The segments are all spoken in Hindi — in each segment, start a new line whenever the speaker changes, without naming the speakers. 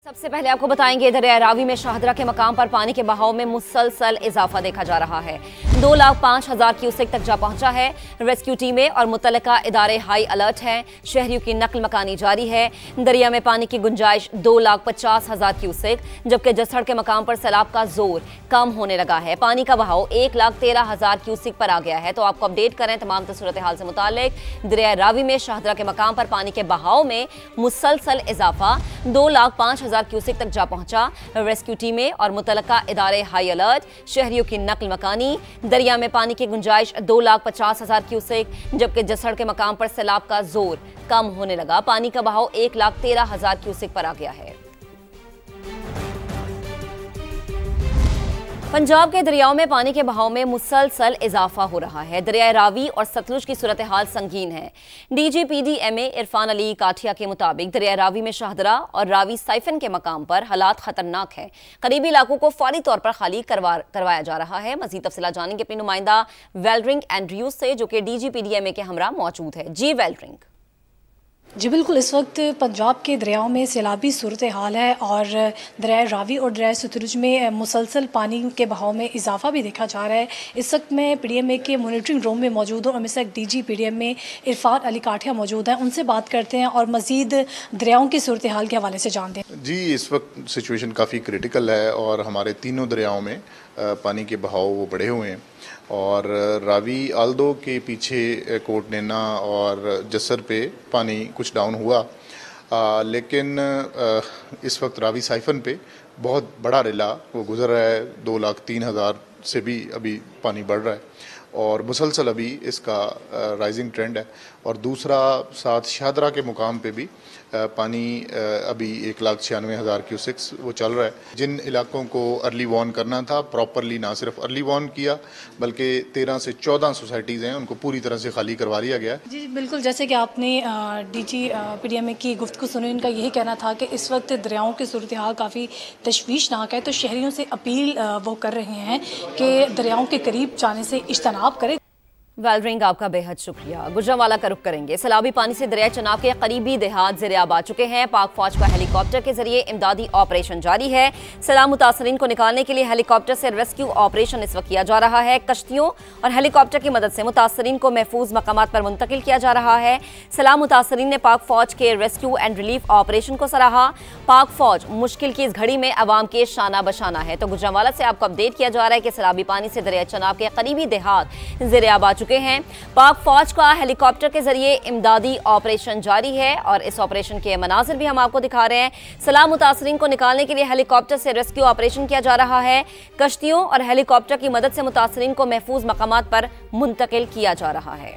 सबसे पहले आपको बताएंगे दरिया रावी में शाहदरा के मकाम पर पानी के बहाव में मुसलसल इजाफा देखा जा रहा है। 2,05,000 क्यूसेक तक जा पहुंचा है। रेस्क्यू टीमें और मुतल्लिका इदारे हाई अलर्ट हैं। शहरियों की नकल मकानी जारी है। दरिया में पानी की गुंजाइश 2,50,000 क्यूसेक, जबकि जसड़ के मकाम पर सैलाब का जोर कम होने लगा है। पानी का बहाव 1,13,000 क्यूसेक पर आ गया है। तो आपको अपडेट करें तमाम सूरत हाल से मुतालिक। दरिया रावी में शाहदरा के मकाम पर पानी के बहाव में मुसलसल इजाफा 2,05,000 क्यूसेक तक जा पहुंचा। रेस्क्यू टीमें और मुतल्लिका इदारे हाई अलर्ट। शहरियों की नकल मकानी। दरिया में पानी की गुंजाइश 2,50,000 क्यूसेक, जबकि जसड़ के मकाम पर सैलाब का जोर कम होने लगा। पानी का बहाव 1,13,000 क्यूसेक पर आ गया है। पंजाब के दरियाओं में पानी के बहाव में मुसलसल इजाफा हो रहा है। दरिया रावी और सतलुज की सूरत हाल संगीन है। DGPDMA इरफान अली काठिया के मुताबिक दरिया रावी में शाहदरा और रावी साइफन के मकाम पर हालात खतरनाक है। करीबी इलाकों को फौरी तौर पर खाली करवाया जा रहा है। मजीद तफसीलात जानेंगे अपनी नुमाइंदा वेलरिंग एंड्रयूज से, जो कि DGPDMA के हमरा मौजूद है। जी वेलरिंग।
जी बिल्कुल, इस वक्त पंजाब के दरियाओं में सैलाबी सूरत हाल है और दरिया रावी और दरिया सतलुज में मुसलसल पानी के बहाव में इजाफा भी देखा जा रहा है। इस वक्त मैं PDMA के मॉनिटरिंग रूम में मौजूद हूँ और मेरे साथ DGPDMA इरफान अली काठिया मौजूद हैं। उनसे बात करते हैं और मज़ीद दरियाओं की सूरत हाल के हवाले से जानते हैं।
जी, इस वक्त सिचुएशन काफ़ी क्रिटिकल है और हमारे तीनों दरियाओं में पानी के बहाव वो बढ़े हुए हैं और रावी आल्दो के पीछे कोट नैना और जसर पे पानी कुछ डाउन हुआ, लेकिन इस वक्त रावी साइफन पे बहुत बड़ा रिला वो गुजर रहा है। 2,03,000 से भी अभी पानी बढ़ रहा है और मुसलसल अभी इसका राइजिंग ट्रेंड है। और दूसरा साथ शाहदरा के मुकाम पे भी पानी अभी 1,96,000 क्यूसेक्स वो चल रहा है। जिन इलाकों को अर्ली वार्न करना था, प्रॉपरली ना सिर्फ अर्ली वार्न किया बल्कि 13 से 14 सोसाइटीज़ हैं उनको पूरी तरह से खाली करवा दिया गया है।
जी बिल्कुल, जैसे कि आपने DGPDMA की गुफ्तगू सुनी, उनका यही कहना था कि इस वक्त दरियाओं की सूरत हाल काफ़ी तशवीशनाक है। तो शहरियों से अपील वो कर रहे हैं कि दरियाओं के करीब जाने से इज्तनाब करें।
वेलरिंग, आपका बेहद शुक्रिया। गुजरांवाला का रुख करेंगे। सैलाबी पानी से दरिया चनाब के करीबी देहात ज़ेर-ए-आब आ चुके हैं। पाक फौज का हेलीकॉप्टर के जरिए इमदादी ऑपरेशन जारी है। सैलाब मुतासरीन को निकालने के लिए हेलीकॉप्टर से रेस्क्यू ऑपरेशन इस वक्त किया जा रहा है। कश्तियों और हेलीकॉप्टर की मदद से मुतासरीन को महफूज मकामात पर मुंतकिल किया जा रहा है। सैलाब मुतासरीन ने पाक फौज के रेस्क्यू एंड रिलीफ ऑपरेशन को सराहा। पाक फौज मुश्किल की इस घड़ी में अवाम के शाना बशाना है। तो गुजरांवाला से आपको अपडेट किया जा रहा है कि सैलाबी पानी से दरिया चनाब के करीबी देहात ज़ेर-ए-आब आ चुके हैं। पाक फौज का हेलीकॉप्टर के जरिए इमदादी ऑपरेशन जारी है और इस ऑपरेशन के मनाजिर भी हम आपको दिखा रहे हैं। सैलाब मुतासरीन को निकालने के लिए हेलीकॉप्टर से रेस्क्यू ऑपरेशन किया जा रहा है। कश्तियों और हेलीकॉप्टर की मदद से मुतासरीन को महफूज मकामात पर मुंतकिल किया जा रहा है।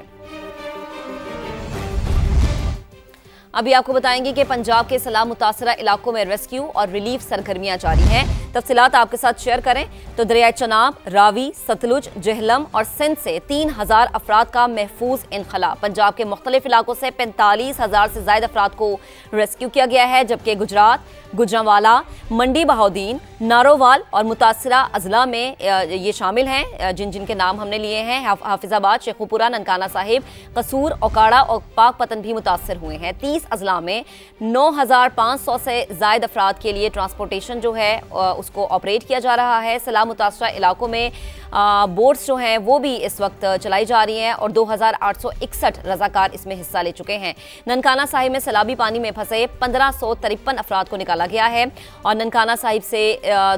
अभी आपको बताएंगे कि पंजाब के सैलाब मुतासरा इलाकों में रेस्क्यू और रिलीफ सरगर्मियां जारी हैं। तफसीलात आपके साथ शेयर करें तो दरिया चनाब, रावी, सतलुज, जेहलम और सिंध से 3,000 अफराद का महफूज इनखला। पंजाब के मुख्तलिफ इलाकों से 45,000 से ज्यादा अफराद को रेस्क्यू किया गया है, जबकि गुजरात, गुजरांवाला, मंडी बहाउद्दीन, नारोवाल और मुतासरा अजला में ये शामिल हैं जिन जिनके नाम हमने लिए हैं। हाफिजाबाद, शेखुपुरा, ननकाना साहिब, कसूर, ओकाड़ा और पाकपतन भी मुतासर हुए हैं। 30 अजला में 9,500 से ज्यादा अफराद के लिए ट्रांसपोर्टेशन जो है उसको ऑपरेट किया जा रहा है। सैलाब मुतासरा इलाकों में बोट्स जो हैं वो भी इस वक्त चलाई जा रही हैं और 2,861 रजाकार इसमें हिस्सा ले चुके हैं। ननकाना साहिब में सैलाबी पानी में फंसे 1,553 अफराद को निकाला गया है और ननकाना साहिब से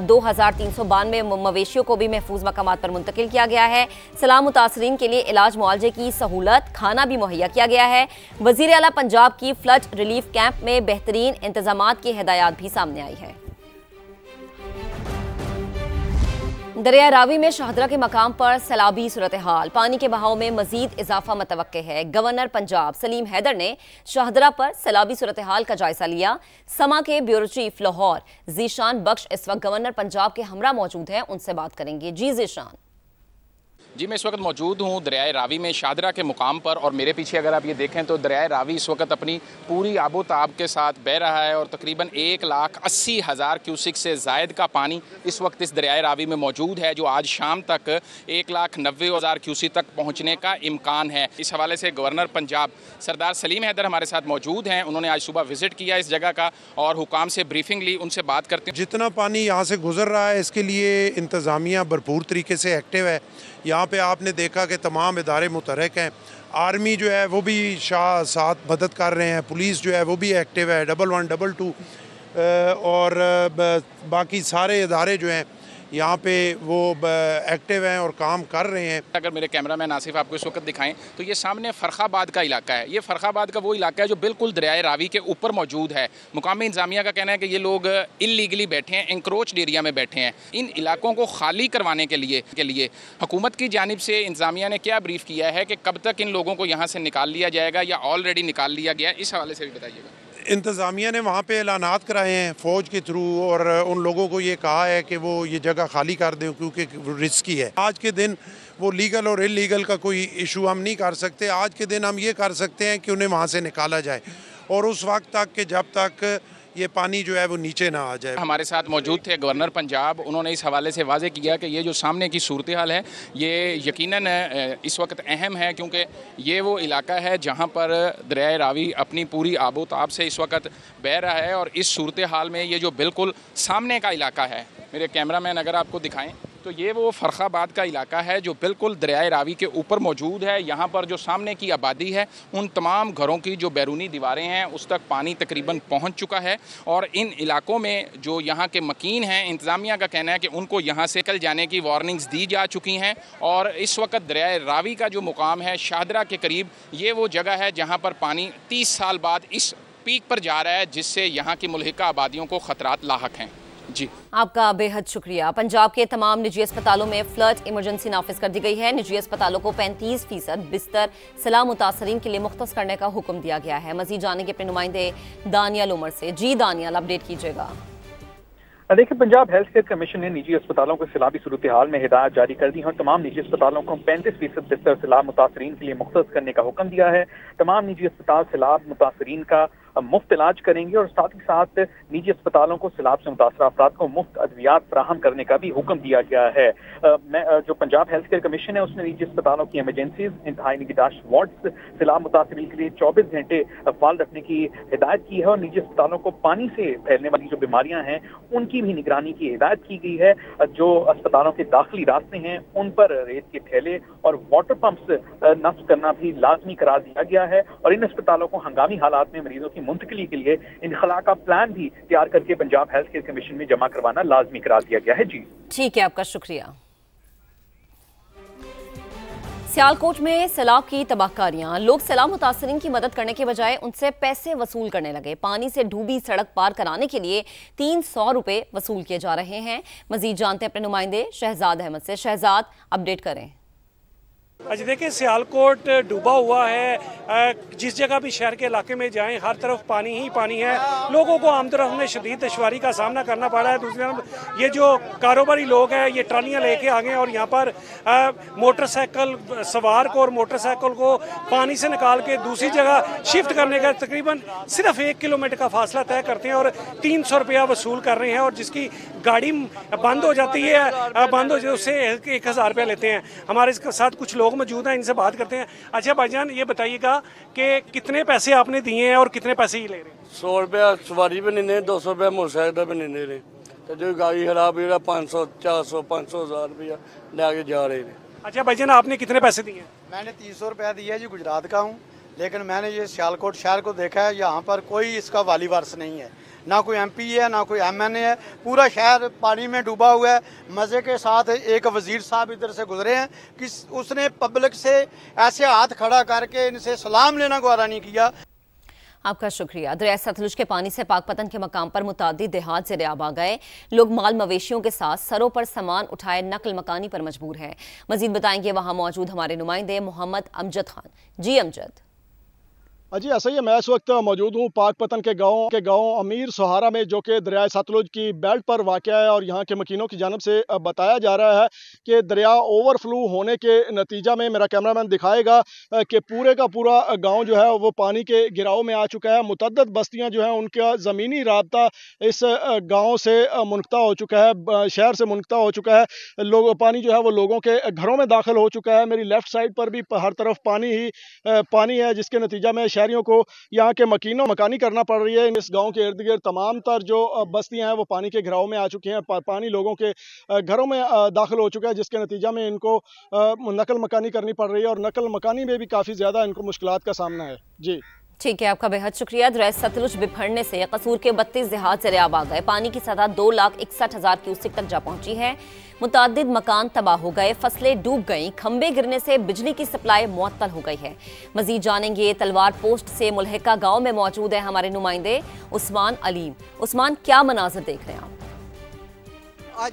2,392 मवेशियों को भी महफूज मकामात पर मुंतकिल किया गया है। सैलाब मुतासरीन के लिए इलाज मुआवजे की सहूलत, खाना भी मुहैया किया गया है। वज़ीर आला पंजाब की फ्लड रिलीफ कैंप में बेहतरीन इंतजामात की हिदायत भी सामने आई है। दरिया रावी में शाहदरा के मकाम पर सैलाबी सूरत हाल, पानी के बहाव में मजीद इजाफा मतवक्के है। गवर्नर पंजाब सलीम हैदर ने शाहदरा पर सैलाबी सूरत हाल का जायजा लिया। समा के ब्यूरो चीफ लाहौर जीशान बख्श इस वक्त गवर्नर पंजाब के हमरा मौजूद हैं, उनसे बात करेंगे। जी जीशान।
जी, मैं इस वक्त मौजूद हूँ दरियाए रावी में शाहदरा के मुकाम पर, और मेरे पीछे अगर आप ये देखें तो दरियाए रावी इस वक्त अपनी पूरी आबोताब के साथ बह रहा है और तकरीबन 1,80,000 क्यूसिक से ज़ायद का पानी इस वक्त इस दरियाए रावी में मौजूद है, जो आज शाम तक 1,90,000 क्यूसिक तक पहुँचने का इम्कान है। इस हवाले से गवर्नर पंजाब सरदार सलीम हैदर हमारे साथ मौजूद हैं। उन्होंने आज सुबह विजिट किया इस जगह का और हुकाम से ब्रीफिंग ली, उनसे बात करते हैं।
जितना पानी यहाँ से गुजर रहा है इसके लिए इंतज़ामिया भरपूर तरीके से एक्टिव है। यहाँ पे आपने देखा कि तमाम इदारे मुतहरक हैं। आर्मी जो है वो भी साथ मदद कर रहे हैं, पुलिस जो है वो भी एक्टिव है, 111, 122 और बाकी सारे इदारे जो हैं यहाँ पे वो एक्टिव हैं और काम कर रहे हैं।
अगर मेरे कैमरामैन आसिफ आपको इस वक्त दिखाएं तो ये सामने फ़रखाबाद का इलाका है। ये फ़रखाबाद का वो इलाका है जो बिल्कुल दरियाए रावी के ऊपर मौजूद है। मुकामी इंतजामिया का कहना है कि ये लोग इल्लीगली बैठे हैं, इंक्रोच्ड एरिया में बैठे हैं। इन इलाकों को खाली करवाने के लिए हुकूमत की जानिब से इंतजामिया ने क्या ब्रीफ किया है कि कब तक इन लोगों को यहाँ से निकाल लिया जाएगा या ऑलरेडी निकाल लिया गया, इस हवाले से भी बताइएगा।
इंतज़ामिया ने वहाँ पे ऐलानात कराए हैं फ़ौज के थ्रू और उन लोगों को ये कहा है कि वो ये जगह खाली कर दें क्योंकि रिस्की है। आज के दिन वो लीगल और इलीगल का कोई इशू हम नहीं कर सकते। आज के दिन हम ये कर सकते हैं कि उन्हें वहाँ से निकाला जाए और उस वक्त तक कि जब तक ये पानी जो है वो नीचे ना आ जाए।
हमारे साथ मौजूद थे गवर्नर पंजाब। उन्होंने इस हवाले से वाज़े किया कि ये जो सामने की सूरत हाल है ये यकीनन इस वक्त अहम है, क्योंकि ये वो इलाका है जहाँ पर दरियाए रावी अपनी पूरी आबोताब से इस वक्त बह रहा है। और इस सूरत हाल में ये जो बिल्कुल सामने का इलाका है, मेरे कैमरामैन अगर आपको दिखाएं तो ये वो फ़रखाबाद का इलाका है जो बिल्कुल दरियाए रावी के ऊपर मौजूद है। यहाँ पर जो सामने की आबादी है उन तमाम घरों की जो बैरूनी दीवारें हैं उस तक पानी तकरीबन पहुँच चुका है। और इन इलाकों में जो यहाँ के मकीन हैं, इंतज़ामिया का कहना है कि उनको यहाँ से निकल जाने की वार्निंग्स दी जा चुकी हैं। और इस वक्त दरियाए रावी का जो मुकाम है शाहदरा के करीब, ये वो जगह है जहाँ पर पानी 30 साल बाद इस पीक पर जा रहा है, जिससे यहाँ की मुल्हिका आबादियों को ख़तरात लाहक हैं। जी,
आपका बेहद शुक्रिया। पंजाब के तमाम निजी अस्पतालों में फ्लड इमरजेंसी नाफिज कर दी गई है। निजी अस्पतालों को 35% बिस्तर सलाह मुतासरीन के लिए मुख्तस करने का हुक्म दिया गया है। मजीद जानेंगे अपने नुमाइंदे दानियाल उमर से। जी दानियाल, अपडेट कीजिएगा।
देखिए, पंजाब हेल्थ केयर कमीशन ने निजी अस्पतालों को सैलाबी सूरत हाल में हिदायत जारी कर दी है और तमाम निजी अस्पतालों को 35% बिस्तर सैलाब मुतासरीन के लिए मुख्तस करने का हुक्म दिया है। तमाम निजी अस्पताल सैलाब मुतासरीन का मुफ्त इलाज करेंगे और साथ ही साथ निजी अस्पतालों को सैलाब से मुतासर अफराद को मुफ्त अद्वियात फराहम करने का भी हुक्म दिया गया है। जो पंजाब हेल्थ केयर कमीशन है उसने निजी अस्पतालों की इमरजेंसीज, इंतहाई निगहदाश्त वार्ड्स सैलाब मुतासरीन के लिए 24 घंटे फाल रखने की हिदायत की है और निजी अस्पतालों को पानी से फैलने वाली जो बीमारियां हैं उनकी भी निगरानी की हिदायत की गई है। जो अस्पतालों के दाखिली रास्ते हैं उन पर रेत के थैले और वाटर पंप्स नस्ब करना भी लाजमी करार दिया गया है और इन अस्पतालों को हंगामी हालात में मरीजों की मुंतकिली के लिए इनखला का प्लान भी तैयार करके पंजाब हेल्थ केयर कमीशन में जमा करवाना लाजमी करार दिया गया है। जी
ठीक है, आपका शुक्रिया। सियालकोट में सैलाब की तबाहकारियां। लोग सैलाब मुतासरीन की मदद करने के बजाय उनसे पैसे वसूल करने लगे। पानी से डूबी सड़क पार कराने के लिए 300 रुपए वसूल किए जा रहे हैं। मजीद जानते हैं अपने नुमाइंदे शहजाद अहमद से। शहजाद, अपडेट करें।
अच्छा, देखिए, सियालकोट डूबा हुआ है। जिस जगह भी शहर के इलाके में जाएं हर तरफ पानी ही पानी है। लोगों को आम तरफ में शदीद दुश्वारी का सामना करना पड़ा है। दूसरी तरफ ये जो कारोबारी लोग हैं ये ट्रालियां लेके आ गए और यहाँ पर मोटरसाइकिल सवार को और मोटरसाइकिल को पानी से निकाल के दूसरी जगह शिफ्ट करने का तकरीबन सिर्फ 1 किलोमीटर का फासला तय करते हैं और 300 रुपया वसूल कर रहे हैं और जिसकी गाड़ी बंद हो जाती है, बंद हो जाए उससे 1000 रुपया लेते हैं। हमारे साथ कुछ लोग मौजूद हैं, इनसे बात करते हैं। अच्छा भाईजान, ये बताइएगा कि कितने पैसे आपने दिए हैं और कितने पैसे ही ले रहे हैं?
100 रुपया सवारी पे नहीं, 200 रुपया मोटरसाइकिल पे नहीं रहे। तो जो गाड़ी खराब है 500, 400, 500, 1000 रुपया ले आके जा रहे हैं।
अच्छा भाईजान, आपने कितने पैसे दिए?
मैंने 300 रुपया दिया जी। गुजरात का हूँ, लेकिन मैंने ये सियालकोट शहर को देखा है, यहाँ पर कोई इसका वाली वारस नहीं है, ना कोई MP है ना कोई MNA है। पूरा शहर पानी में डूबा हुआ है। मज़े के साथ एक वज़ीर साहब इधर से गुजरे हैं कि उसने पब्लिक से ऐसे हाथ खड़ा करके इनसे सलाम लेना गवारा नहीं किया।
आपका शुक्रिया। दरिया सतलुज के पानी से पाकपतन के मकाम पर मुतादिद देहात से आ गए लोग माल मवेशियों के साथ सरों पर सामान उठाए नकल मकानी पर मजबूर है। मजीद बताएंगे वहां मौजूद हमारे नुमाइंदे मोहम्मद अमजद खान। जी अमजद।
जी ऐसा ही है। मैं इस वक्त मौजूद हूँ पाकपतन के गांव अमीर सोहारा में, जो कि दरिया सतलुज की बेल्ट पर वाक़या है। और यहाँ के मकीनों की जानिब से बताया जा रहा है कि दरिया ओवरफ्लो होने के नतीजा में, मेरा कैमरामैन दिखाएगा कि पूरे का पूरा गांव जो है वो पानी के गिराव में आ चुका है। मुतअद्दिद बस्तियाँ जो हैं उनका ज़मीनी राब्ता इस गाँव से मुनक़ता हो चुका है, शहर से मुनक़ता हो चुका है। पानी जो है वो लोगों के घरों में दाखिल हो चुका है। मेरी लेफ़्ट साइड पर भी हर तरफ पानी ही पानी है, जिसके नतीजा में शहरियों को यहाँ के मकानी करना पड़ रही है। इस गांव के इर्द गिर्द तमाम तर जो बस्तियां हैं वो पानी के घिराव में आ चुकी हैं। पानी लोगों के घरों में दाखिल हो चुका है, जिसके नतीजा में इनको नकल मकानी करनी पड़ रही है। और नकल मकानी में भी काफ़ी ज़्यादा इनको मुश्किलात का सामना है। जी
ठीक है, आपका बेहद शुक्रिया। दरिया सतलुज बिफरने से कसूर के 32 देहात ज़रियाब आ गए। पानी की सतह 2,61,000 क्यूसेक तक जा पहुंची है। मुतादिद मकान तबाह हो गए, फसलें डूब गईं, खंबे गिरने से बिजली की सप्लाई मुअत्तल हो गई है। मजीद जानेंगे तलवार पोस्ट से मुल्हिका गांव में मौजूद है हमारे नुमाइंदे उस्मान अलीम। उस्मान, क्या मनाजिर देख रहे हैं आप?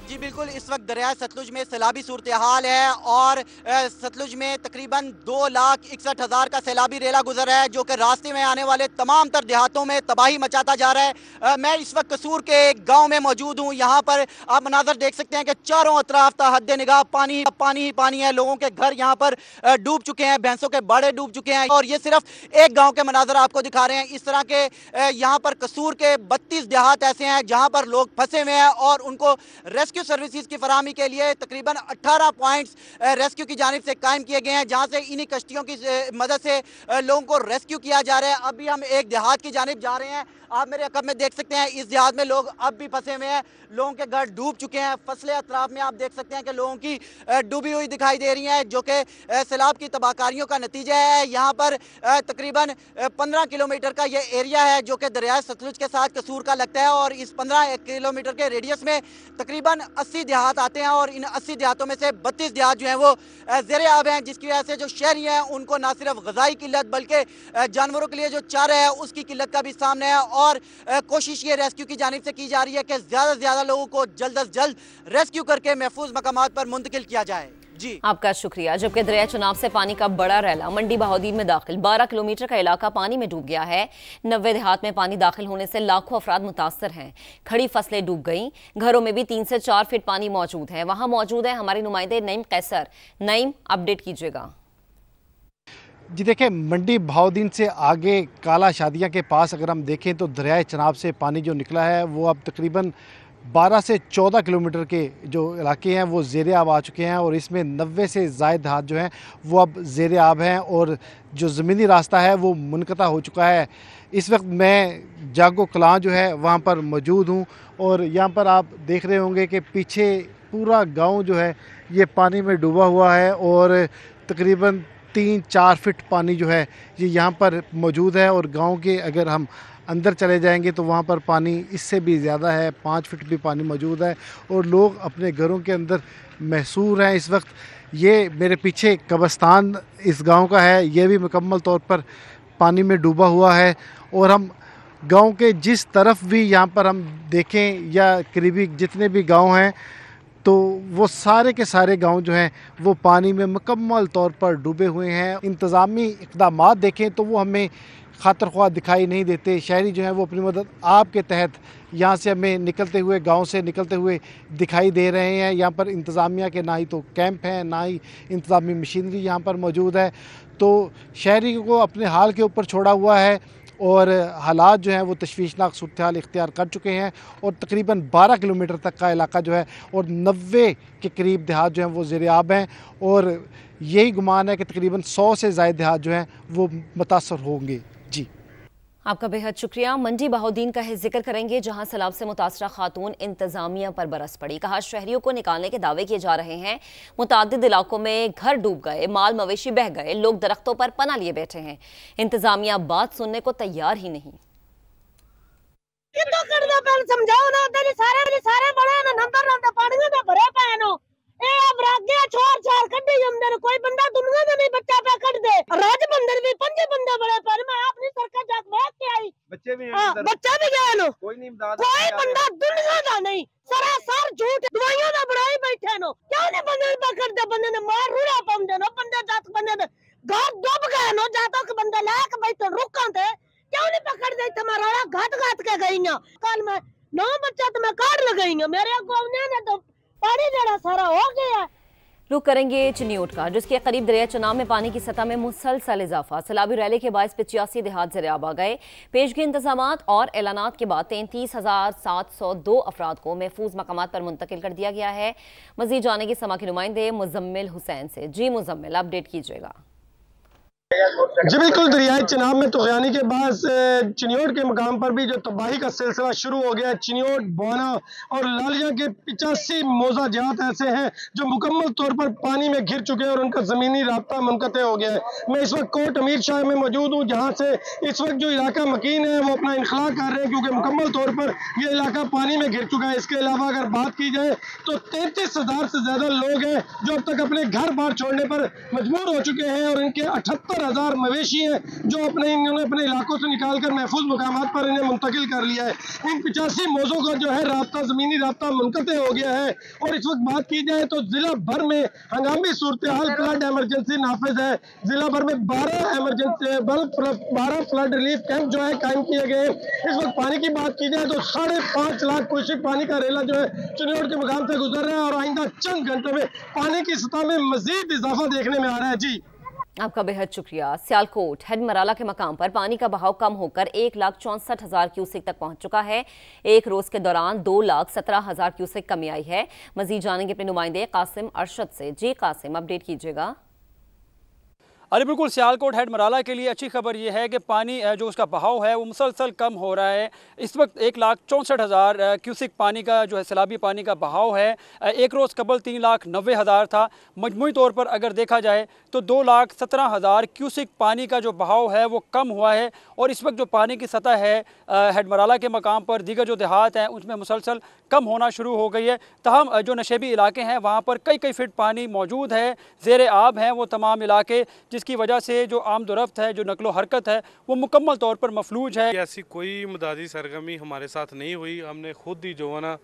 जी बिल्कुल, इस वक्त दरिया सतलुज में सैलाबी सूरत हाल है और सतलुज में तकरीबन 2,61,000 का सैलाबी रेला गुजर है, जो कि रास्ते में आने वाले तमाम तर देहातों में तबाही मचाता जा रहा है। मैं इस वक्त कसूर के गांव में मौजूद हूं। यहां पर आप मनाजर देख सकते हैं कि चारों अतराफ हद निगाह पानी पानी ही पानी है। लोगों के घर यहां पर डूब चुके हैं, भैंसों के बाड़े डूब चुके हैं। और ये सिर्फ एक गाँव के मनाजर आपको दिखा रहे हैं। इस तरह के यहाँ पर कसूर के 32 देहात ऐसे हैं जहाँ पर लोग फंसे हुए हैं और उनको रेस्क्यू सर्विसेज की फराहमी के लिए तकरीबन 18 पॉइंट्स रेस्क्यू की जानिब से कायम किए गए हैं, जहां से इन्हीं कश्तियों की मदद से लोगों को रेस्क्यू किया जा रहा है। अभी हम एक देहात की जानिब जा रहे हैं। आप मेरे अकब में देख सकते हैं, इस देहात में लोग अब भी फंसे हुए हैं। लोगों के घर डूब चुके हैं। फसलें अतराफ में आप देख सकते हैं कि लोगों की डूबी हुई दिखाई दे रही हैं, जो कि सैलाब की तबाहकारियों का नतीजा है। यहाँ पर तकरीबन 15 किलोमीटर का ये एरिया है जो कि दरिया सतलुज के साथ कसूर का लगता है। और इस 15 किलोमीटर के रेडियस में तकरीबन 80 देहात आते हैं और इन 80 देहातों में से 32 देहात जो हैं वो ज़ेरे आब हैं, जिसकी वजह से जो शहरी हैं उनको ना सिर्फ ग़िज़ाई किल्लत बल्कि जानवरों के लिए जो चारा है उसकी किल्लत का भी सामना है। और कोशिश ये रेस्क्यू की जानिब से की जा रही है कि ज़्यादा से ज़्यादा लोगों को जल्द से जल्द रेस्क्यू करके महफूज मकामात पर मुंतकिल किया जाए। जी
आपका शुक्रिया। जबकि दरिया चनाब से पानी का बड़ा रैला मंडी बहाउद्दीन में दाखिल, 12 किलोमीटर का इलाका पानी में डूब गया है। 90 देहात में पानी दाखिल होने से लाखों अफराद मुतासर हैं। खड़ी फसलें डूब गईं, घरों में भी 3 से 4 फीट पानी मौजूद है। वहां मौजूद है हमारे नुमाइंदे नईम कैसर। नईम, अपडेट कीजिएगा।
जी देखिए, मंडी बहाउद्दीन से आगे काला शादियाँ के पास अगर हम देखें तो दरियाए चनाब से पानी जो निकला है वो अब तकरीबन 12 से 14 किलोमीटर के जो इलाके हैं वो ज़ेरे आब आ चुके हैं। और इसमें 90 से ज़ायद देहात जो हैं वो अब ज़ेरे आब हैं और जो ज़मीनी रास्ता है वो मुनक़ता हो चुका है। इस वक्त मैं जागो कलां जो है वहाँ पर मौजूद हूँ और यहाँ पर आप देख रहे होंगे कि पीछे पूरा गाँव जो है ये पानी में डूबा हुआ है और तकरीबन 3-4 फीट पानी जो है ये यहाँ पर मौजूद है। और गांव के अगर हम अंदर चले जाएंगे तो वहाँ पर पानी इससे भी ज़्यादा है, 5 फीट भी पानी मौजूद है और लोग अपने घरों के अंदर महसूर हैं इस वक्त। ये मेरे पीछे कब्रिस्तान इस गांव का है, ये भी मुकम्मल तौर पर पानी में डूबा हुआ है। और हम गांव के जिस तरफ भी यहाँ पर हम देखें या करीबी जितने भी गाँव हैं तो वो सारे के सारे गांव जो हैं वो पानी में मुकम्मल तौर पर डूबे हुए हैं। इंतज़ामी इक़दामात देखें तो वो हमें खातर ख्वाह दिखाई नहीं देते। शहरी जो हैं वो अपनी मदद आप के तहत यहाँ से हमें निकलते हुए, गांव से निकलते हुए दिखाई दे रहे हैं। यहाँ पर इंतज़ामिया के ना ही तो कैंप हैं, ना ही इंतज़ामी मशीनरी यहाँ पर मौजूद है। तो शहरी को अपने हाल के ऊपर छोड़ा हुआ है और हालात जो हैं वो तशवीशनाक सूरत हाल इख्तियार कर चुके हैं। और तकरीबन 12 किलोमीटर तक का इलाका जो है और 90 के करीब देहात जो हैं वो ज़ेरे आब हैं और यही गुमान है कि तकरीबन 100 से ज़ायद देहात जो हैं वो मुतासर होंगे। जी
आपका बेहद शुक्रिया। मंडी बहाउद्दीन का जिक्र करेंगे जहां सैलाब से मुतासरा खातून इंतजामिया पर बरस पड़ी। कहा शहरियों को निकालने के दावे किए जा रहे हैं। मुतादिद इलाकों में घर डूब गए, माल मवेशी बह गए, लोग दरख्तों पर पनाह लिए बैठे हैं। इंतजामिया बात सुनने को तैयार ही नहीं।
समझाओ ना, सारे बड़े नंबर पानी में भरे पे नो ए अब रागे छोर चार कड्डे हमदर कोई बंदा दुनिया में नहीं बच्चा पे कट दे। राज बंदर भी 5 बंदे बड़े पर मैं अपनी सरकार जाक बैठ के आई, बच्चे भी हैं अंदर, बच्चा भी गया नो, कोई नहीं इमदाद, कोई बंदा दुनिया का नहीं, सरासर झूठ दवाइयां ना बढ़ाई बैठे नो। क्या ने बंदे पकड़ दे, बंदे ने मार रूड़ा पम दे नो, बंदे जात बंदे घर डूब गए नो, जातो के बंदे लाके बैठे रुकां ते मैं कार्ड लगाएंगे मेरे गाँव ने तो पानी जरा सारा हो गया।
रुक करेंगे चिन्योट का, जिसके करीब दरिया चनाब में पानी की सतह में मुसलसल इजाफा। सैलाबी रैली के बायस 85 देहात ज़रियाब आ गए। पेशगी इंतजामात और ऐलानात के बाद 33,702 अफराद को महफूज मकामात पर मुंतकिल कर दिया गया है। मजीद जाने की समा के नुमाइंदे मुजम्मिल हुसैन से। जी मुजम्मिल, अपडेट कीजिएगा।
जी बिल्कुल, दरियाई चनाब में तुग़यानी के बाद चिन्योट के मकाम पर भी जो तबाही का सिलसिला शुरू हो गया है। चिन्योट, बोना और लालिया के 85 मौज़ाजात ऐसे हैं जो मुकम्मल तौर पर पानी में घिर चुके हैं और उनका ज़मीनी राब्ता मुनक़ते हो गया है। मैं इस वक्त कोट अमीर शाह में मौजूद हूँ, जहाँ से इस वक्त जो इलाका मकीन है वो अपना इनखला कर रहे हैं, क्योंकि मुकम्मल तौर पर ये इलाका पानी में घिर चुका है। इसके अलावा अगर बात की जाए तो 33,000 से ज़्यादा लोग हैं जो अब तक अपने घर बार छोड़ने पर मजबूर हो चुके हैं और इनके 78,000 मवेशी हैं जो इन्होंने अपने इलाकों से निकालकर महफूज मकामात पर इन्हें मुंतकिल कर लिया है। इन 85 मौजों का जो है राब्ता, ज़मीनी राब्ता मुनक़ते हो गया है। और इस वक्त बात की जाए तो जिला भर में हंगामी सूरत हाल, फ्लड एमरजेंसी नाफिज है। जिला भर में 12 फ्लड रिलीफ कैंप जो है कायम किए गए। इस वक्त पानी की बात की जाए तो 5.5 लाख क्यूसेक पानी का रेला जो है चिन्योट के मुकाम से गुजर रहा है और आइंदा चंद घंटों में पानी की सतह में मजीद इजाफा देखने में आ रहा है। जी,
आपका बेहद शुक्रिया। सियालकोट हेड मराला के मकाम पर पानी का बहाव कम होकर 1,64,000 क्यूसेक तक पहुंच चुका है। एक रोज के दौरान 2,17,000 क्यूसेक कमी आई है। मजीद जानेंगे अपने नुमाइंदे कासिम अरशद से। जी कासिम, अपडेट कीजिएगा।
अरे बिल्कुल, सियालकोट हेड मराला के लिए अच्छी खबर यह है कि पानी जो उसका बहाव है वो मुसलसल कम हो रहा है। इस वक्त 1,64,000 क्यूसिक पानी का जो है सैलाबी पानी का बहाव है। एक रोज़ कबल 3,90,000 था। मजमूई तौर पर अगर देखा जाए तो 2,17,000 क्यूसिक पानी का जो बहाव है वो कम हुआ है। और इस वक्त जो पानी की सतह है हेड मराला के मकाम पर दीगर जो देहात हैं उसमें मुसलसल कम होना शुरू हो गई है। तहम जो नशेबी इलाके हैं वहाँ पर कई फीट पानी मौजूद है, ज़ेर आब हैं वो तमाम इलाके, जिसकी वजह से जो आमदोरफ्त है, जो नकलो हरकत है वो मुकम्मल तौर पर मफलूज है।
ऐसी कोई मदादी सरगर्मी हमारे साथ नहीं हुई। हमने खुद ही जो है ना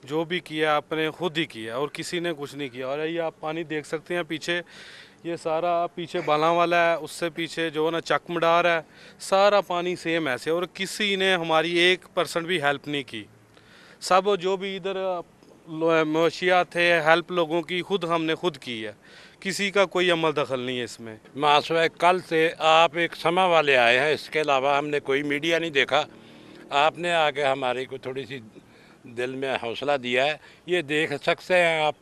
जो भी किया अपने खुद ही किया और किसी ने कुछ नहीं किया। और ये आप पानी देख सकते हैं पीछे, ये सारा पीछे बाला वाला है, उससे पीछे जो है ना चकमडार है, सारा पानी सेम ऐसे। और किसी ने हमारी 1% भी हेल्प नहीं की। सब जो भी इधर मवेशियात थे, हेल्प लोगों की हमने खुद की है। किसी का कोई अमल दखल नहीं है इसमें।
मासवा कल से आप एक समा वाले आए हैं, इसके अलावा हमने कोई मीडिया नहीं देखा। आपने आके हमारी को थोड़ी सी दिल में हौसला दिया है। ये देख सकते हैं आप,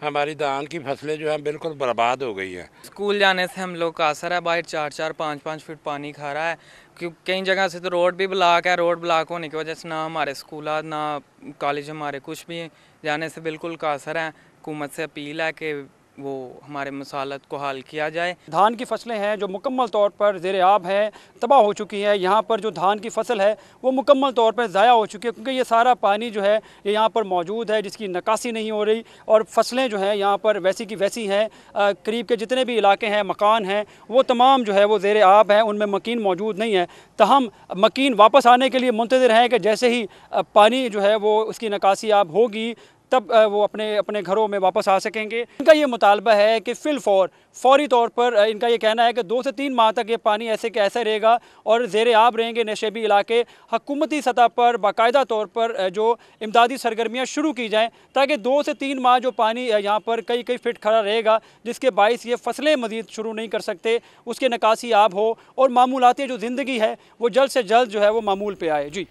हमारी धान की फसलें जो हैं बिल्कुल बर्बाद हो गई हैं।
स्कूल जाने से हम लोग का असर है, बाहर 4-4, 5-5 फीट पानी खा रहा है। क्योंकि कई जगह से तो रोड भी ब्लॉक है। रोड ब्लॉक होने की वजह से ना हमारे स्कूल ना कॉलेज हमारे कुछ भी जाने से बिल्कुल का असर है। हुकूमत से अपील है कि वो हमारे मसालत को हल किया जाए।
धान की फसलें हैं जो मुकम्मल तौर पर ज़ेर आब हैं, तबाह हो चुकी है। यहाँ पर जो धान की फसल है वो मुकम्मल तौर पर ज़ाया हो चुकी है, क्योंकि ये सारा पानी जो है ये यहाँ पर मौजूद है, जिसकी नकासी नहीं हो रही। और फसलें जो हैं यहाँ पर वैसी की वैसी हैं। करीब के जितने भी इलाके हैं, मकान हैं, वो तमाम जो है वो ज़ेर आब हैं, उनमें मकीन मौजूद नहीं है। तहम मकीन वापस आने के लिए मुंतज़िर हैं कि जैसे ही पानी जो है वो उसकी नकासी आब होगी तब वो अपने घरों में वापस आ सकेंगे। इनका ये मुतालबा है कि फौरी तौर पर इनका ये कहना है कि 2 से 3 माह तक ये पानी ऐसे के ऐसे रहेगा और ज़ेर आब रहेंगे नशेबी इलाके। हुकूमती सतह पर बाकायदा तौर पर जो इमदादी सरगर्मियाँ शुरू की जाएँ, ताकि 2 से 3 माह जो पानी यहाँ पर कई फीट खड़ा रहेगा, जिसके बाइस ये फसलें मज़ीद शुरू नहीं कर सकते, उसके नकासी आब हो और मामूलाती जो ज़िंदगी है वो जल्द से जल्द जो है वो मामूल पे आए। जी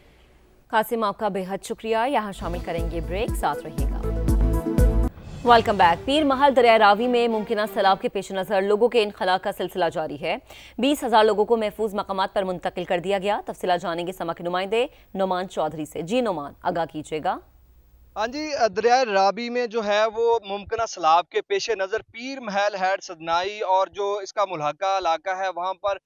कासिम, आपका बेहद शुक्रिया। यहाँ शामिल करेंगे ब्रेक, साथ रहिएगा। Welcome back. पीर महल दरिया रावी में मुमकिन सैलाब के पेश नज़र लोगों के इनखला का सिलसिला जारी है। 20,000 लोगों को महफूज मकामात पर मुंतकिल कर दिया गया। तफसीलात जानेंगे समा के नुमाइंदे नोमान चौधरी से। जी नोमान, आगाह कीजिएगा।
हाँ जी, दरिया रावी में जो है वो मुमकिन सैलाब के पेश नज़र पीर महल हैड सदनाई और जो इसका मुल्हका इलाका है वहाँ पर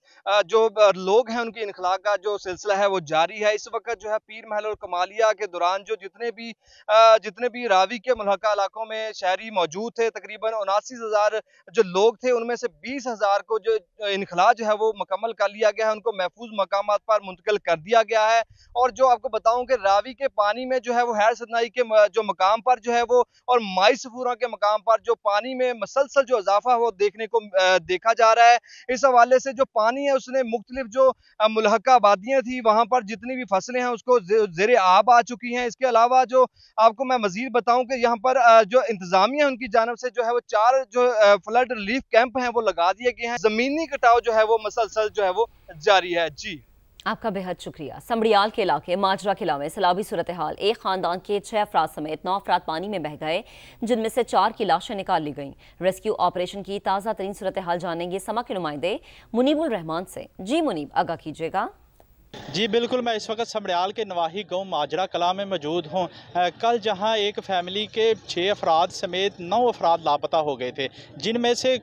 जो लोग हैं उनकी इनखला का जो सिलसिला है वो जारी है। इस वक्त जो है पीर महल और कमालिया के दौरान जो जितने भी रावी के मुल्हका इलाकों में शहरी मौजूद थे, तकरीबन 79,000 जो लोग थे, उनमें से 20,000 को जो इनखला जो है वो मुकम्मल कर लिया गया है। उनको महफूज मकामात पर मुंतकिल कर दिया गया है। और जो आपको बताऊं कि रावी के पानी में जो है वो हैड सदनाई के जो मकाम पर जो है वो और माई सफूरा के मकाम पर जो पानी में मसलसल जो इजाफा वो देखने को देखा जा रहा है। इस हवाले से जो पानी है उसने मुख्तलिफ जो मुल्हका आबादियाँ थी वहाँ पर जितनी भी फसलें हैं उसको ज़ेरे आब आ चुकी हैं। इसके अलावा जो आपको मैं मजीद बताऊं कि यहाँ पर जो इंतजामिया उनकी जानब से जो है वो 4 जो फ्लड रिलीफ कैंप हैं वो लगा दिए गए हैं। जमीनी कटाव जो है वो मसलसल जो है वो जारी है। जी,
आपका बेहद शुक्रिया। समड़ियाल के इलाके माजरा किला में सैलाबी सूरत हाल, एक खानदान के 6 अफराद समेत 9 अफराद पानी में बह गए, जिनमें से 4 की लाशें निकाल ली गईं। रेस्क्यू ऑपरेशन की ताज़ा तरीन सूरत हाल जानेंगे समा के नुमाइंदे मुनीबुल रहमान से। जी मुनीब, आगाह कीजिएगा।
जी बिल्कुल, मैं इस वक्त समड़ियाल के नवाही गांव माजरा कला में मौजूद हूं। कल जहां एक फैमिली के 6 अफराद समेत 9 अफराद लापता हो गए थे, जिनमें से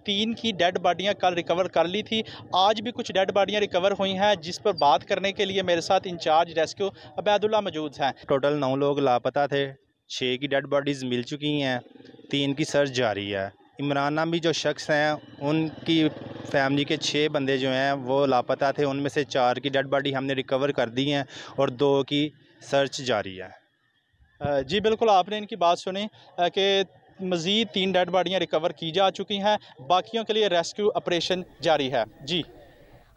3 की डेड बॉडियां कल रिकवर कर ली थी। आज भी कुछ डेड बॉडियां रिकवर हुई हैं, जिस पर बात करने के लिए मेरे साथ इंचार्ज रेस्क्यू अबैदुल्ला मौजूद हैं।
टोटल 9 लोग लापता थे, 6 की डेड बॉडीज़ मिल चुकी हैं, 3 की सर्च जारी है। इमरान नामी जो शख्स हैं उनकी फैमिली के 6 बंदे जो हैं वो लापता थे, उनमें से 4 की डेड बॉडी हमने रिकवर कर दी हैं और 2 की सर्च जारी है।
जी बिल्कुल, आपने इनकी बात सुनी कि मज़ीद 3 डेड बॉडियाँ रिकवर की जा चुकी हैं, बाकियों के लिए रेस्क्यू ऑपरेशन जारी है। जी,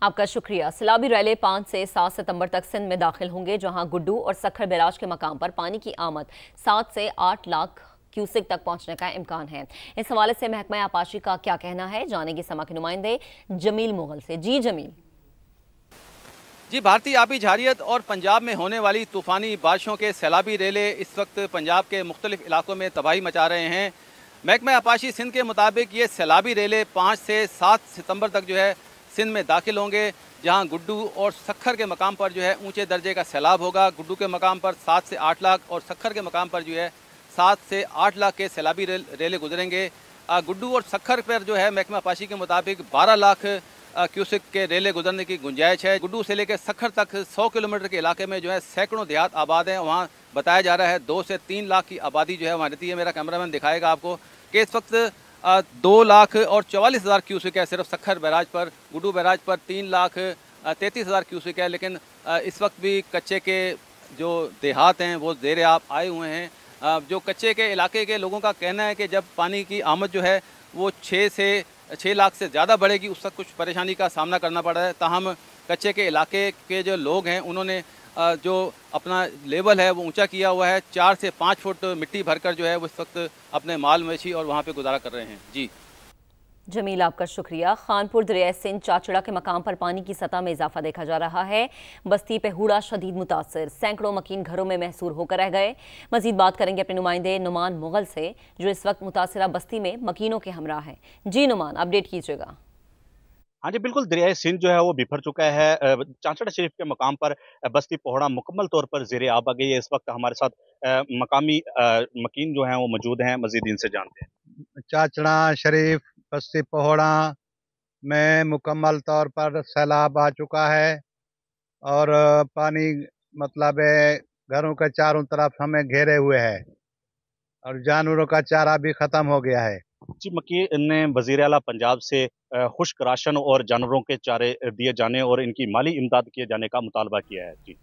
आपका शुक्रिया। सैलाबी रैले 5 से 7 सितंबर तक सिंध में दाखिल होंगे, जहां गुड्डू और सखर बैराज के मकाम पर पानी की आमद 7 से 8 लाख क्यूसेक तक पहुंचने का इम्कान है। इस हवाले से महकमा आपाशी का क्या कहना है, जानेंगे समा के नुमाइंदे जमील मुगल से। जी जमील।
जी, भारतीय आबी झारियत और पंजाब में होने वाली तूफ़ानी बारिशों के सैलाबी रेले इस वक्त पंजाब के मुख्तलिफ इलाकों में तबाही मचा रहे हैं। महकमा आपाशी सिंध के मुताबिक ये सैलाबी रेले 5 से 7 सितंबर तक जो है सिंध में दाखिल होंगे, जहां गुड्डू और सखर के मकाम पर जो है ऊंचे दर्जे का सैलाब होगा। गुड्डू के मकाम पर 7 से 8 लाख और सखर के मकाम पर जो है 7 से 8 लाख के सैलाबी रेले गुजरेंगे। गुड्डू और सखर पर जो है महकमा आपाशी के मुताबिक 12 लाख क्यूसेक के रेले गुजरने की गुंजाइश है। गुड्डू से लेकर सखर तक 100 किलोमीटर के इलाके में जो है सैकड़ों देहात आबाद हैं। वहाँ बताया जा रहा है 2 से 3 लाख की आबादी जो है वहाँ रहती है। मेरा कैमरामैन दिखाएगा आपको कि इस वक्त 2 लाख और 44 हज़ार क्यूसेक है सिर्फ सखर बैराज पर। गुड्डू बैराज पर 3 लाख 33 हज़ार क्यूसेक है, लेकिन इस वक्त भी कच्चे के जो देहात हैं वो ज़ेरे आब आए हुए हैं। जो कच्चे के इलाके के लोगों का कहना है कि जब पानी की आमद जो है वो 6 लाख से ज़्यादा बढ़ेगी, उस वक्त कुछ परेशानी का सामना करना पड़ रहा है। ताहम कच्चे के इलाके के जो लोग हैं उन्होंने जो अपना लेवल है वो ऊंचा किया हुआ है। 4 से 5 फुट मिट्टी भरकर जो है वो इस वक्त अपने माल मवेशी और वहाँ पे गुजारा कर रहे हैं। जी
जमील, आपका शुक्रिया। खानपुर दरिया सिंध चाचड़ा के मकाम पर पानी की सतह में इजाफा देखा जा रहा है। बस्ती पेहुड़ा शदीद मुतासर, सैकड़ों मकीन घरों में महसूर होकर रह गए। मजीद बात करेंगे अपने नुमाइंदे नुमान मुगल से, जो इस वक्त मुतासरा बस्ती में मकीनों के हमरा है। जी नुमान, अपडेट कीजिएगा।
हाँ जी बिल्कुल, दरियाए सिंध जो है वो बिफर चुका है। चांचड़ा शरीफ के मकाम पर बस्ती पोहड़ा मुकम्मल तौर पर ज़ेरे आब आ गई है। इस वक्त हमारे साथ मकामी मकीन जो हैं वो मौजूद हैं, मजीद इनसे जानते हैं।
चाचड़ा शरीफ बस्ती पोहड़ा में मुकम्मल तौर पर सैलाब आ चुका है और पानी मतलब घरों के चारों तरफ हमें घेरे हुए है और जानवरों का चारा भी ख़त्म हो गया है।
जी, मकीन ने वज़ीर आला पंजाब से खुश्क राशन और जानवरों के चारे दिए जाने और इनकी माली इमदाद किए जाने का मुतालबा किया है। जी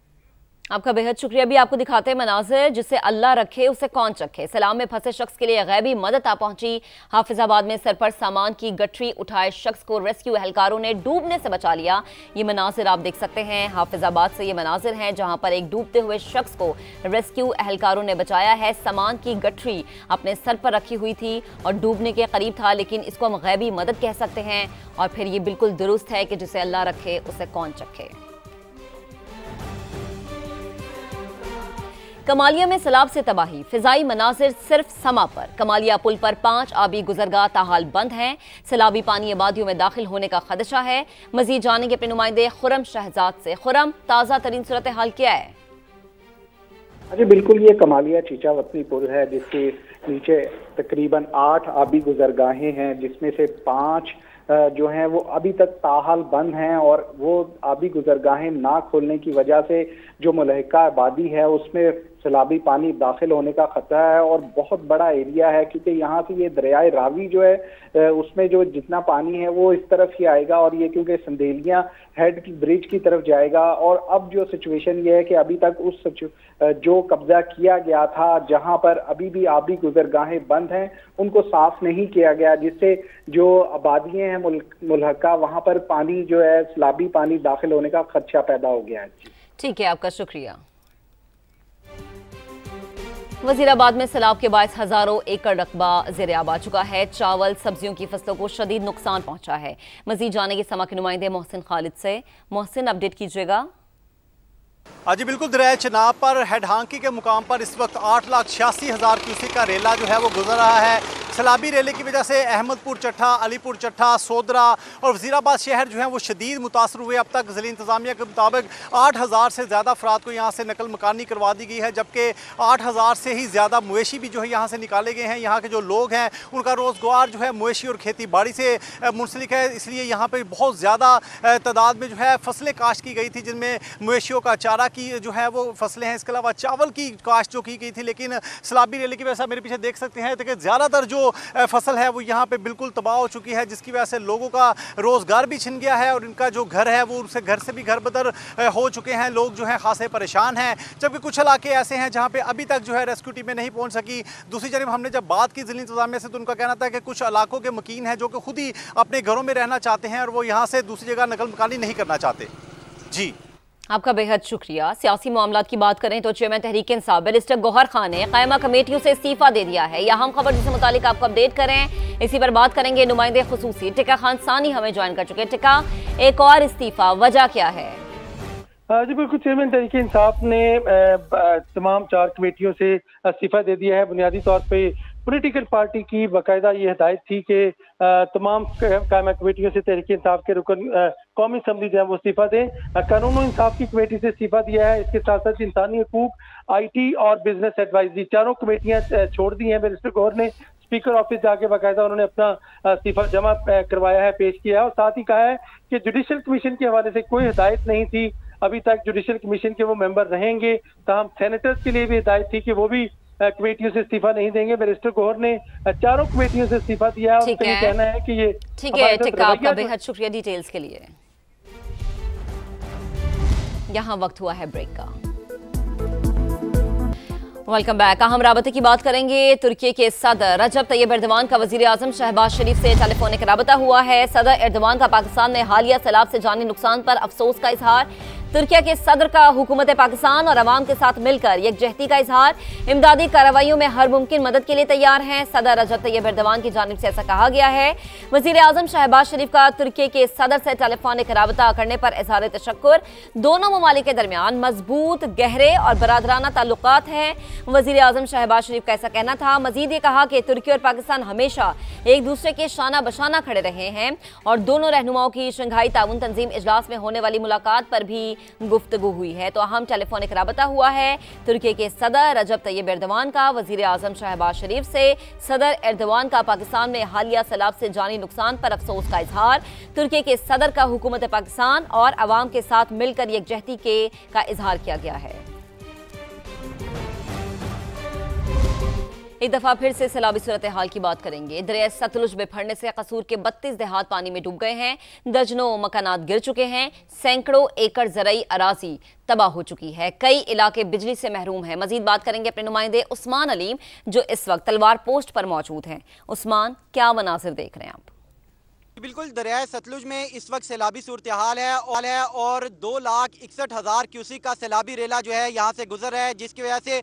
आपका बेहद शुक्रिया। भी आपको दिखाते हैं मनाजिर, जिसे अल्लाह रखे उसे कौन चखे। सैलाब में फंसे शख्स के लिए गैबी मदद आ पहुंची। हाफिजाबाद में सर पर सामान की गठरी उठाए शख्स को रेस्क्यू एहलकारों ने डूबने से बचा लिया। ये मनाजिर आप देख सकते हैं, हाफिजाबाद से ये मनाजिर हैं जहां पर एक डूबते हुए शख्स को रेस्क्यू एहलकारों ने बचाया है। सामान की गठरी अपने सर पर रखी हुई थी और डूबने के करीब था, लेकिन इसको हम गैबी मदद कह सकते हैं। और फिर ये बिल्कुल दुरुस्त है कि जिसे अल्लाह रखे उसे कौन चखे। कमालिया में सैलाब से तबाही, फिजाई मनाजिर सिर्फ समा पर। कमालिया पुल पर 5 आबी गुजरगाह ताहाल बंद हैं। सैलाबी पानी आबादियों में दाखिल होने का खदशा है। मजीद जानेंगे अपने नुमाइंदे खुरम शहजाद से। खुरम, ताज़ा तरीन सूरत हाल क्या है?
जी बिल्कुल, ये कमालिया चीचा वतनी पुल है जिसके नीचे तकरीबन 8 आबी गुजरगाहें हैं, जिसमें से 5 जो हैं वो अभी तक ताहाल बंद हैं। और वो आबी गुजरगाहें ना खोलने की वजह से जो मुलहिका आबादी है उसमें सैलाबी पानी दाखिल होने का खतरा है और बहुत बड़ा एरिया है, क्योंकि यहाँ से ये दरियाए रावी जो है उसमें जो जितना पानी है वो इस तरफ ही आएगा और ये क्योंकि संदेलियां हेड की ब्रिज की तरफ जाएगा। और अब जो सिचुएशन ये है कि अभी तक उस जो कब्जा किया गया था जहां पर अभी भी आबी गुजरगाहें बंद हैं उनको साफ नहीं किया गया, जिससे जो आबादियां हैं मुल्हका वहां पर पानी जो है सैलाबी पानी दाखिल होने का खदशा पैदा हो गया है।
ठीक है, आपका शुक्रिया। वजीराबाद में सैलाब के बायस हजारों एकड़ रकबा ज़ेर-ए-आब आ चुका है। चावल सब्जियों की फसलों को शदीद नुकसान पहुंचा है। मजीद जाने के समा के नुमाइंदे मोहसिन खालिद से। मोहसिन, अपडेट कीजिएगा।
जी बिल्कुल, दरिया चनाब पर हेडहांकी के मुकाम पर इस वक्त 8,86,000 क्यूसेक का रेला जो है वो गुजर रहा है। सैलाबी रेले की वजह से अहमदपुर चट्ठा, अलीपुर चट्ठा, सोदरा और वजीराबाद शहर जो है वो शदीद मुतासर हुए। अब तक ज़िला इंतज़ामिया के मुताबिक 8,000 से ज़्यादा अफराद को यहाँ से नकल मकानी करवा दी गई है, जबकि 8,000 से ही ज़्यादा मवेशी भी जो है यहाँ से निकाले गए हैं। यहाँ के जो लोग हैं उनका रोज़गार जो है मवेशी और खेती बाड़ी से मुंसलिक है, इसलिए यहाँ पर बहुत ज़्यादा तादाद में जो है फसलें काश्त की गई थी, जिनमें मवेशियों का चारा की जो है वो फसलें हैं। इसके अलावा चावल की काश्त जो की गई थी, लेकिन सैलाबी रेले की वजह से मेरे पीछे देख सकते हैं कि ज़्यादातर जो फसल है वो यहाँ पे बिल्कुल तबाह हो चुकी है, जिसकी वजह से लोगों का रोज़गार भी छिन गया है और इनका जो घर है वो उनसे घर से भी घर बदर हो चुके हैं। लोग जो हैं खासे परेशान हैं, जबकि कुछ इलाके ऐसे हैं जहाँ पे अभी तक जो है रेस्क्यू टीमें नहीं पहुँच सकी। दूसरी जानब हमने जब बात की ज़िला इंतज़ामिया से तो उनका कहना था कि कुछ इलाकों के मकीन हैं जो कि खुद ही अपने घरों में रहना चाहते हैं और वो यहाँ से दूसरी जगह नकल मकानी नहीं करना चाहते। जी,
आपका बेहद शुक्रिया। सियासी मामलात की बात करें तो चेयरमैन तहरीक इंसाफ बैरिस्टर गौहर खान ने कायमा कमेटियों से इस्तीफा दे दिया है। यह अहम खबर जिससे मुतालिक आपको अपडेट करें, इसी पर बात करेंगे। नुमाइंदे खुसूसी टिका खान सानी हमें ज्वाइन कर चुके। टिका, एक और इस्तीफा, वजह क्या है?
जी बिल्कुल, चेयरमैन तहरीक इंसाफ ने तमाम 4 कमेटियों से इस्तीफा दे दिया है। बुनियादी तौर पर पॉलिटिकल पार्टी की बाकायदा ये हिदायत थी कि तमाम कायमा कमेटियों से तहरीक इंसाफ के रुकन कौमी असम्बली जो है वो इस्तीफा दें। कानून और इंसाफ की कमेटी से इस्तीफा दिया है। इसके साथ साथ इंसानी हकूक, IT और बिजनेस एडवाइजरी, चारों कमेटियां छोड़ दी हैं। बैरिस्टर गौहर ने स्पीकर ऑफिस जाके बाकायदा उन्होंने अपना इस्तीफा जमा करवाया है, पेश किया है और साथ ही कहा है कि जुडिशल कमीशन के हवाले से कोई हिदायत नहीं थी अभी तक, जुडिशल कमीशन के वो मेंबर रहेंगे। तमाम सेनेटर्स के लिए भी हिदायत थी कि वो भी कमेटियों से इस्तीफा नहीं देंगे। बैरिस्टर गौहर ने चारों कमेटियों से इस्तीफा दिया है और उनका ये कहना है कि ये
ठीक है। टिका, आपका बेहद शुक्रिया डिटेल्स के लिए। यहाँ वक्त हुआ है ब्रेक का। Welcome back. अहम राबते की बात करेंगे। तुर्की के सदर रजब तैयब एर्दोगान का वजीर आजम शहबाज शरीफ से टेलीफोनिक राबता हुआ है। सदर एर्दोगान का पाकिस्तान में हालिया सैलाब से जानी नुकसान पर अफसोस का इजहार। तुर्की के सदर का हुकूमत पाकिस्तान और अवाम के साथ मिलकर यकजहती का इजहार। इमदादी कार्रवाइयों में हर मुमकिन मदद के लिए तैयार हैं। सदर रजब तैयब एर्दोगान की जानिब से ऐसा कहा गया है। वजीर आजम शहबाज शरीफ का तुर्की के सदर से टेलीफोनिक राबता करने पर इजहार तशक्कुर। दोनों ममालिक के दरमियान मजबूत, गहरे और बरादराना ताल्लुकात हैं। वजीर आजम शहबाज शरीफ का ऐसा कहना था। मजीद ये कहा कि तुर्की और पाकिस्तान हमेशा एक दूसरे के शाना बशाना खड़े रहे हैं और दोनों रहनुमाओं की शंघाई ताउन तंजीम इजलास में होने वाली मुलाकात पर भी गुफ्तगू हुई है। तो अहम टेलीफोनिक राबता हुआ है तुर्की के सदर रजब तैयब एर्दोगान का वजीर आजम शहबाज शरीफ से। सदर एर्दोगान का पाकिस्तान में हालिया सैलाब से जानी नुकसान पर अफसोस का इजहार। तुर्की के सदर का हुकूमत पाकिस्तान और अवाम के साथ मिलकर यकजहती का इजहार किया गया है। एक दफा फिर से सैलाबी सूरत हाल की बात करेंगे। दरिया सतलुज में फड़ने से कसूर के 32 देहात पानी में डूब गए हैं। दर्जनों मकानात गिर चुके हैं। सैकड़ों एकड़ ज़रई अराजी तबाह हो चुकी है। कई इलाके बिजली से महरूम हैं। मजीद बात करेंगे अपने नुमाइंदे उस्मान अलीम जो इस वक्त तलवार पोस्ट पर मौजूद हैं। उस्मान, क्या मनासिर देख रहे हैं आप?
बिल्कुल, दरिया सतलुज में इस वक्त सैलाबी सूरत हाल है और 2,61,000 क्यूसेक का सैलाबी रेला जो है यहाँ से गुजर रहा है, जिसकी वजह से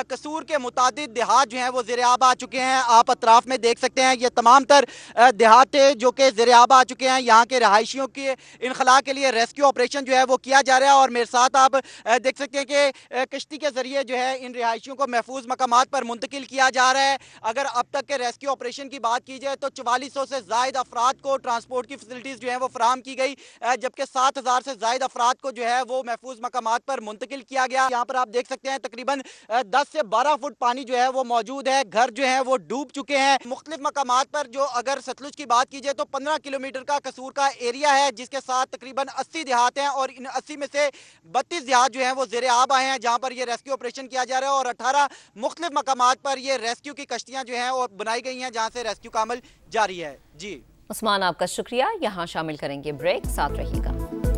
कसूर के मुतादिद देहात जो हैं वो ज़ेर-ए-आब आ चुके हैं। आप अतराफ में देख सकते हैं ये तमाम तर देहात जो कि ज़ेर-ए-आब आ चुके हैं। यहाँ के रहायशियों के इनखला के लिए रेस्क्यू ऑपरेशन जो है वो किया जा रहा है और मेरे साथ आप देख सकते हैं कि कश्ती के ज़रिए जो है इन रहायशियों को महफूज मकामात पर मुंतकिल किया जा रहा है। अगर अब तक के रेस्क्यू ऑपरेशन की बात की जाए तो 4400 से ज़ायद अफराद को ट्रांसपोर्ट की फैसिलिटीज जो है वो फराम की गई, जबकि 7,000 से ज्यादा अफराद को जो है वो महफूज मकामात पर मुंतकिल किया गया। यहाँ पर आप देख सकते हैं तकरीबन 10 से 12 फुट पानी जो है वो मौजूद है, घर जो है वो डूब चुके हैं। मुख्तलिफ मकामात पर जो अगर सतलुज की बात की जाए तो 15 किलोमीटर का कसूर का एरिया है, जिसके साथ तकरीबन 80 देहात हैं और इन 80 में से 32 देहात जो है वो ज़ेरे आब आए हैं, जहाँ पर ये रेस्क्यू ऑपरेशन किया जा रहा है और 18 मुख्तलिफ मकामात पर ये रेस्क्यू की कश्तियाँ जो हैं वो बनाई गई हैं, जहाँ से रेस्क्यू का अमल जारी है। जी
उस्मान, आपका शुक्रिया। यहाँ शामिल करेंगे ब्रेक, साथ रहिएगा।